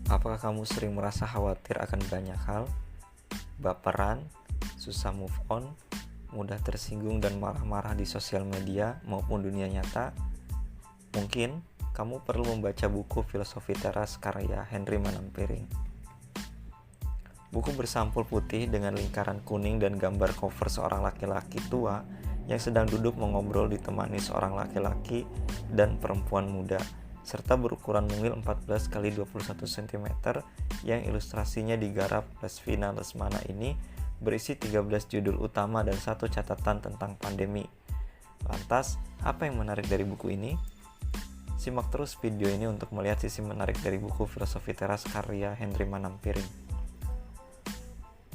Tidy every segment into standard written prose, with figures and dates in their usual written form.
Apakah kamu sering merasa khawatir akan banyak hal, baperan, susah move on, mudah tersinggung dan marah-marah di sosial media maupun dunia nyata? Mungkin kamu perlu membaca buku Filosofi Teras karya Henry Manampiring. Buku bersampul putih dengan lingkaran kuning dan gambar cover seorang laki-laki tua yang sedang duduk mengobrol ditemani seorang laki-laki dan perempuan muda, serta berukuran mungil 14x21 cm yang ilustrasinya digarap Lesvina Lesmana ini berisi 13 judul utama dan satu catatan tentang pandemi. Lantas, apa yang menarik dari buku ini? Simak terus video ini untuk melihat sisi menarik dari buku Filosofi Teras karya Henry Manampiring.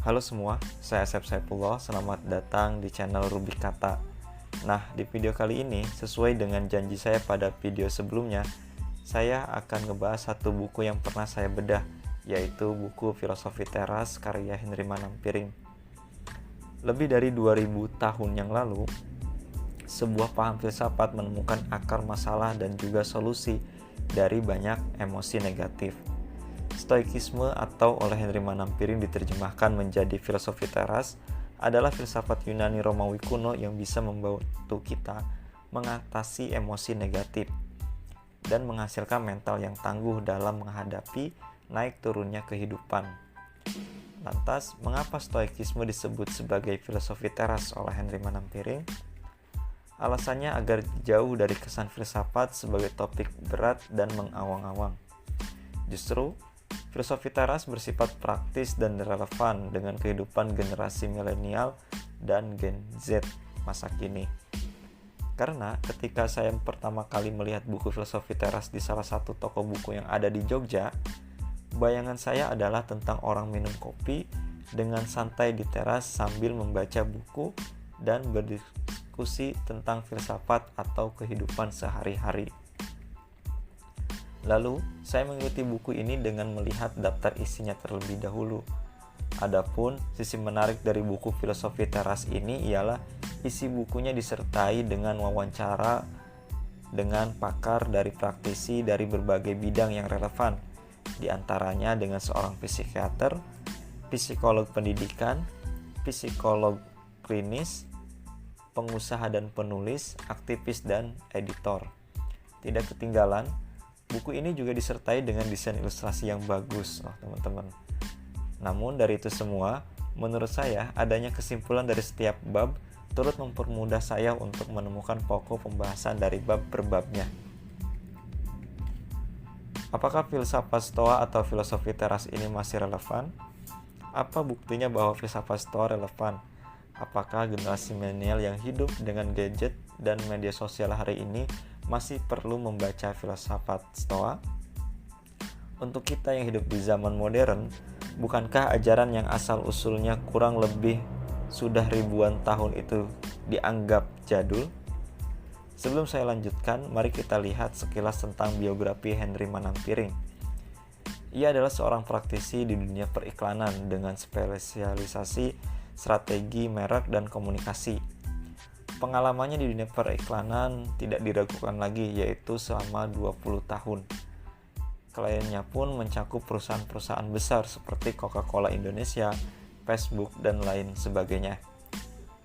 Halo semua, saya Asep Saipullah, selamat datang di channel Rubik Kata. Nah, di video kali ini, sesuai dengan janji saya pada video sebelumnya, saya akan ngebahas satu buku yang pernah saya bedah, yaitu buku Filosofi Teras karya Henry Manampiring. Lebih dari 2000 tahun yang lalu, sebuah paham filsafat menemukan akar masalah dan juga solusi dari banyak emosi negatif. Stoikisme atau oleh Henry Manampiring diterjemahkan menjadi filosofi teras adalah filsafat Yunani Romawi kuno yang bisa membantu kita mengatasi emosi negatif dan menghasilkan mental yang tangguh dalam menghadapi naik turunnya kehidupan. Lantas, mengapa Stoikisme disebut sebagai filosofi teras oleh Henry Manampiring? Alasannya agar jauh dari kesan filsafat sebagai topik berat dan mengawang-awang. Justru, filosofi teras bersifat praktis dan relevan dengan kehidupan generasi milenial dan Gen Z masa kini. Karena ketika saya pertama kali melihat buku Filosofi Teras di salah satu toko buku yang ada di Jogja, bayangan saya adalah tentang orang minum kopi dengan santai di teras sambil membaca buku dan berdiskusi tentang filsafat atau kehidupan sehari-hari. Lalu, saya mengikuti buku ini dengan melihat daftar isinya terlebih dahulu. Adapun sisi menarik dari buku Filosofi Teras ini ialah isi bukunya disertai dengan wawancara dengan pakar dari praktisi dari berbagai bidang yang relevan, di antaranya dengan seorang psikiater, psikolog pendidikan, psikolog klinis, pengusaha dan penulis, aktivis dan editor. Tidak ketinggalan, buku ini juga disertai dengan desain ilustrasi yang bagus, teman-teman. Namun dari itu semua, menurut saya adanya kesimpulan dari setiap bab turut mempermudah saya untuk menemukan pokok pembahasan dari bab per babnya. Apakah filsafat Stoa atau filosofi teras ini masih relevan? Apa buktinya bahwa filsafat Stoa relevan? Apakah generasi milenial yang hidup dengan gadget dan media sosial hari ini masih perlu membaca filsafat Stoa? Untuk kita yang hidup di zaman modern, bukankah ajaran yang asal-usulnya kurang lebih sudah ribuan tahun itu dianggap jadul? Sebelum saya lanjutkan, mari kita lihat sekilas tentang biografi Henry Manampiring. Ia adalah seorang praktisi di dunia periklanan dengan spesialisasi strategi merek dan komunikasi. Pengalamannya di dunia periklanan tidak diragukan lagi, yaitu selama 20 tahun. Kliennya pun mencakup perusahaan-perusahaan besar seperti Coca-Cola Indonesia, Facebook, dan lain sebagainya.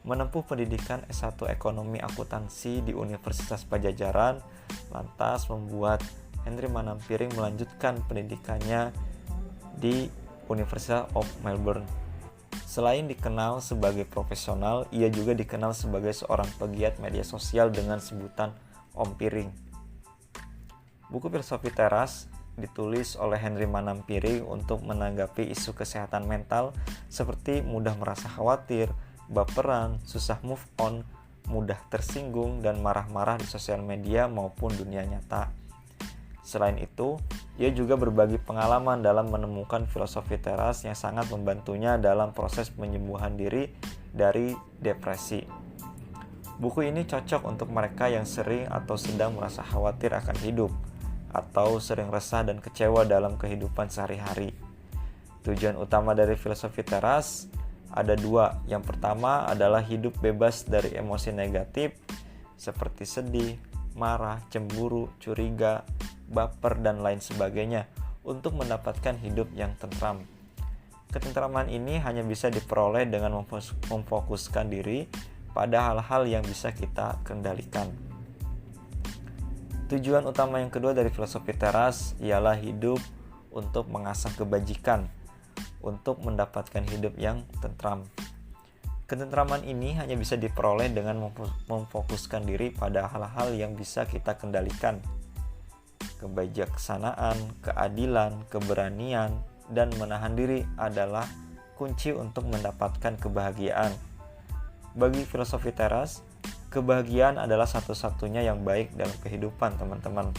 Menempuh pendidikan S1 Ekonomi Akuntansi di Universitas Padjadjaran, lantas membuat Henry Manampiring melanjutkan pendidikannya di University of Melbourne. Selain dikenal sebagai profesional, ia juga dikenal sebagai seorang pegiat media sosial dengan sebutan Om Piring. Buku Filosofi Teras ditulis oleh Henry Manampiring untuk menanggapi isu kesehatan mental seperti mudah merasa khawatir, baperan, susah move on, mudah tersinggung, dan marah-marah di sosial media maupun dunia nyata. Selain itu, ia juga berbagi pengalaman dalam menemukan filosofi teras yang sangat membantunya dalam proses penyembuhan diri dari depresi. Buku ini cocok untuk mereka yang sering atau sedang merasa khawatir akan hidup, atau sering resah dan kecewa dalam kehidupan sehari-hari. Tujuan utama dari filosofi teras ada dua. Yang pertama adalah hidup bebas dari emosi negatif seperti sedih, marah, cemburu, curiga, baper, dan lain sebagainya, untuk mendapatkan hidup yang tentram. Ketentraman ini hanya bisa diperoleh dengan memfokuskan diri pada hal-hal yang bisa kita kendalikan. Tujuan utama yang kedua dari filosofi teras ialah hidup untuk mengasah kebajikan, untuk mendapatkan hidup yang tentram. Ketentraman ini hanya bisa diperoleh dengan memfokuskan diri pada hal-hal yang bisa kita kendalikan. Kebijaksanaan, keadilan, keberanian, dan menahan diri adalah kunci untuk mendapatkan kebahagiaan. Bagi filosofi teras, kebahagiaan adalah satu-satunya yang baik dalam kehidupan, teman-teman.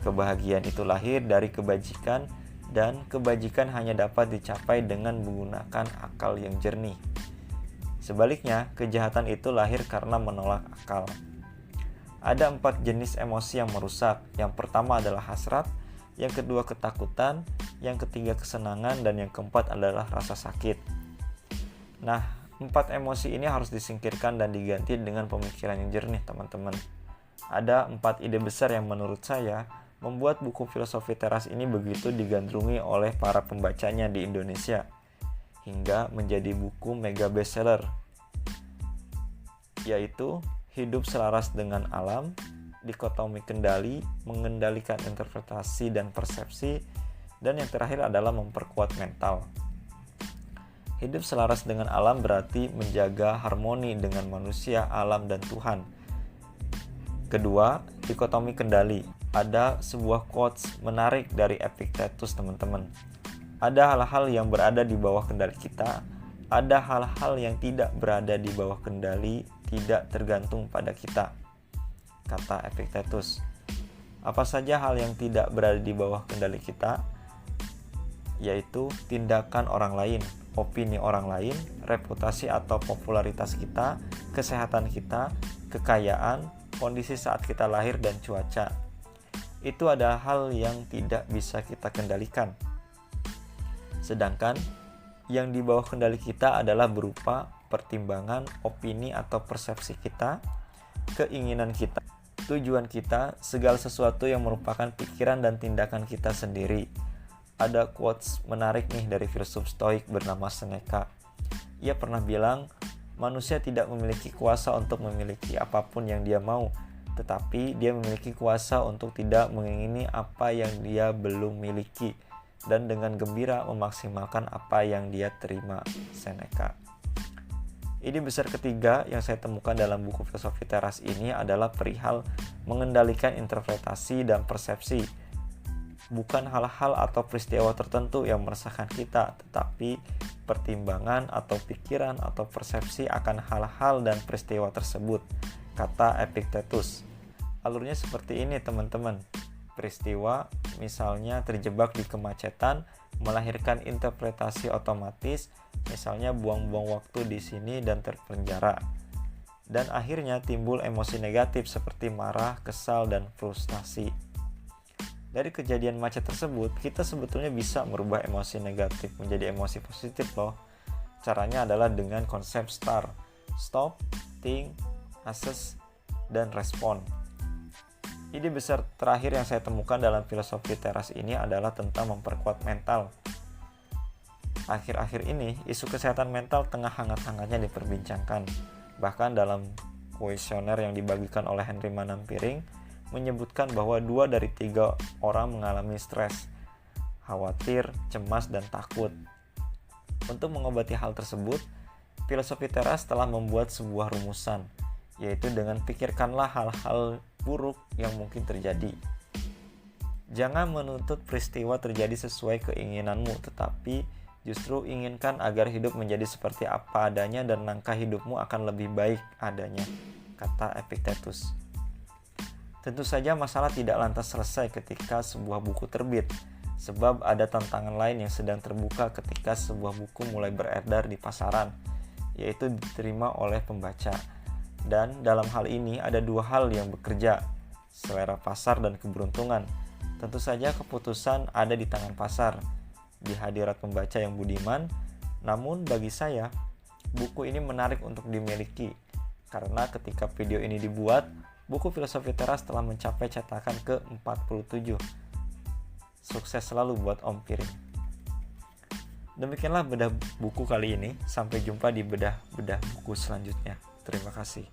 Kebahagiaan itu lahir dari kebajikan, dan kebajikan hanya dapat dicapai dengan menggunakan akal yang jernih. Sebaliknya, kejahatan itu lahir karena menolak akal. Ada 4 jenis emosi yang merusak. Yang pertama adalah hasrat, yang kedua ketakutan, yang ketiga kesenangan, dan yang keempat adalah rasa sakit. Nah, 4 emosi ini harus disingkirkan dan diganti dengan pemikiran yang jernih, teman-teman. Ada 4 ide besar yang menurut saya membuat buku filosofi teras ini begitu digandrungi oleh para pembacanya di Indonesia hingga menjadi buku mega bestseller, yaitu Hidup Selaras dengan Alam, Dikotomi Kendali, Mengendalikan Interpretasi dan Persepsi, dan yang terakhir adalah Memperkuat Mental. Hidup selaras dengan alam berarti menjaga harmoni dengan manusia, alam, dan Tuhan. Kedua, dikotomi kendali. Ada sebuah quotes menarik dari Epictetus, teman-teman. Ada hal-hal yang berada di bawah kendali kita, ada hal-hal yang tidak berada di bawah kendali, tidak tergantung pada kita, kata Epictetus. Apa saja hal yang tidak berada di bawah kendali kita? Yaitu tindakan orang lain, opini orang lain, reputasi atau popularitas kita, kesehatan kita, kekayaan, kondisi saat kita lahir, dan cuaca. Itu adalah hal yang tidak bisa kita kendalikan. Sedangkan yang di bawah kendali kita adalah berupa pertimbangan, opini atau persepsi kita, keinginan kita, tujuan kita, segala sesuatu yang merupakan pikiran dan tindakan kita sendiri. Ada quotes menarik nih dari filsuf Stoik bernama Seneca. Ia pernah bilang, manusia tidak memiliki kuasa untuk memiliki apapun yang dia mau, tetapi dia memiliki kuasa untuk tidak mengingini apa yang dia belum miliki, dan dengan gembira memaksimalkan apa yang dia terima. Seneca. Ide besar ketiga yang saya temukan dalam buku filosofi teras ini adalah perihal mengendalikan interpretasi dan persepsi. Bukan hal-hal atau peristiwa tertentu yang meresahkan kita, tetapi pertimbangan atau pikiran atau persepsi akan hal-hal dan peristiwa tersebut, kata Epictetus. Alurnya seperti ini, teman-teman. Peristiwa misalnya terjebak di kemacetan melahirkan interpretasi otomatis, misalnya buang-buang waktu di sini dan terpenjara. Dan akhirnya timbul emosi negatif seperti marah, kesal, dan frustasi. Dari kejadian macet tersebut, kita sebetulnya bisa merubah emosi negatif menjadi emosi positif loh. Caranya adalah dengan konsep STAR. Stop, Think, Assess, dan Respond. Ide besar terakhir yang saya temukan dalam filosofi teras ini adalah tentang memperkuat mental. Akhir-akhir ini, isu kesehatan mental tengah hangat-hangatnya diperbincangkan. Bahkan dalam kuesioner yang dibagikan oleh Henry Manampiring, menyebutkan bahwa 2 dari 3 orang mengalami stres, khawatir, cemas, dan takut. Untuk mengobati hal tersebut, filosofi teras telah membuat sebuah rumusan, yaitu dengan pikirkanlah hal-hal buruk yang mungkin terjadi. Jangan menuntut peristiwa terjadi sesuai keinginanmu, tetapi justru inginkan agar hidup menjadi seperti apa adanya dan langkah hidupmu akan lebih baik adanya, kata Epictetus. Tentu saja masalah tidak lantas selesai ketika sebuah buku terbit, sebab ada tantangan lain yang sedang terbuka ketika sebuah buku mulai beredar di pasaran, yaitu diterima oleh pembaca. Dan dalam hal ini ada 2 hal yang bekerja, selera pasar dan keberuntungan. Tentu saja keputusan ada di tangan pasar, di hadirat pembaca yang budiman. Namun bagi saya, buku ini menarik untuk dimiliki, karena ketika video ini dibuat, buku filosofi teras telah mencapai cetakan ke-47. Sukses selalu buat Om Piring. Demikianlah bedah buku kali ini. Sampai jumpa di bedah-bedah buku selanjutnya. Terima kasih.